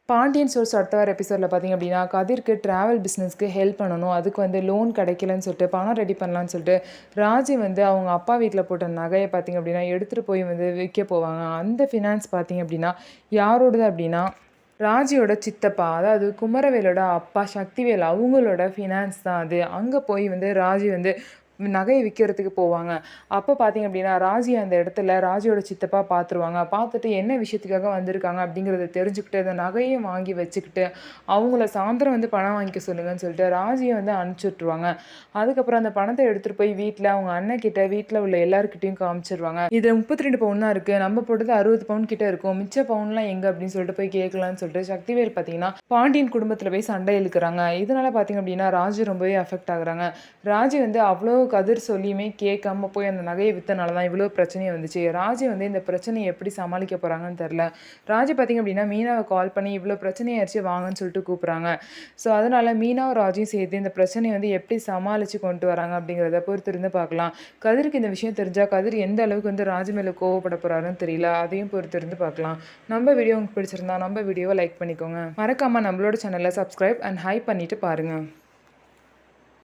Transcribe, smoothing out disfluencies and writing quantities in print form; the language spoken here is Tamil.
பாண்டியன் ஸ்டோர்ஸ் அடுத்த வார எபிசோடில் பார்த்திங்க அப்படின்னா, கதிர்க்கு ட்ராவல் பிஸ்னஸ்க்கு ஹெல்ப் பண்ணணும். அதுக்கு வந்து லோன் கிடைக்கலன்னு சொல்லிட்டு பணம் ரெடி பண்ணலான்னு சொல்லிட்டு ராஜி வந்து அவங்க அப்பா வீட்டில் போட்ட நகையை பார்த்திங்க அப்படின்னா எடுத்துகிட்டு போய் வந்து விற்க போவாங்க. அந்த ஃபினான்ஸ் பார்த்திங்க அப்படின்னா யாரோடது அப்படின்னா ராஜியோட சித்தப்பா, அதாவது குமரவேலோட அப்பா சக்திவேல் அவங்களோட ஃபினான்ஸ் தான் அது. அங்கே போய் வந்து ராஜி வந்து நகையை விற்கிறதுக்கு போவாங்க. அப்போ பார்த்தீங்க அப்படின்னா ராஜி அந்த இடத்துல ராஜியோட சித்தப்பா பார்த்துருவாங்க. பார்த்துட்டு என்ன விஷயத்துக்காக வந்திருக்காங்க அப்படிங்கிறத தெரிஞ்சுக்கிட்டு அந்த நகையும் வாங்கி வச்சுக்கிட்டு அவங்கள சாயந்தரம் வந்து பணம் வாங்கிக்க சொல்லுங்கன்னு சொல்லிட்டு ராஜியை வந்து அனுப்பிச்சி விட்ருவாங்க. அதுக்கப்புறம் அந்த பணத்தை எடுத்துகிட்டு போய் வீட்டில் அவங்க அண்ணன் கிட்ட வீட்டில் உள்ள எல்லாருக்கிட்டையும் காமிச்சிருவாங்க. இது 32 பவுன் தான் இருக்குது, நம்ம போட்டது 60 பவுன் கிட்ட இருக்கும், மிச்ச பவுன்லாம் எங்கே அப்படின்னு சொல்லிட்டு போய் கேட்கலான்னு சொல்லிட்டு சக்திவேல் பார்த்தீங்கன்னா பாண்டியன் குடும்பத்தில் போய் சண்டை இழுக்கிறாங்க. இதனால பார்த்தீங்க அப்படின்னா ராஜி ரொம்பவே அஃபெக்ட் ஆகுறாங்க. ராஜி வந்து அவ்வளோ கதிர் சொல்லியுமே கேட்காம போய் அந்த நகையை விற்றனால தான் இவ்வளோ பிரச்சனையும் வந்துச்சு. ராஜி வந்து இந்த பிரச்சனையை எப்படி சமாளிக்க போகிறாங்கன்னு தெரில. ராஜி பார்த்திங்க அப்படின்னா மீனாவை கால் பண்ணி இவ்வளோ பிரச்சனையாச்சு வாங்கன்னு சொல்லிட்டு கூப்பிட்றாங்க. ஸோ அதனால் மீனாவும் ராஜியும் சேர்த்து இந்த பிரச்சனையை வந்து எப்படி சமாளித்து கொண்டு வராங்க அப்படிங்கிறத பொறுத்திருந்து பார்க்கலாம். கதிருக்கு இந்த விஷயம் தெரிஞ்சால் கதிர் எந்த அளவுக்கு வந்து ராஜி மேலே கோவப்பட போகிறாருன்னு தெரியல. அதையும் பொறுத்திருந்து பார்க்கலாம். நம்ம வீடியோ உங்களுக்கு பிடிச்சிருந்தா நம்ம வீடியோவை லைக் பண்ணிக்கோங்க. மறக்காமல் நம்மளோட சேனலை சப்ஸ்கிரைப் அண்ட் ஹைப் பண்ணிவிட்டு பாருங்கள்.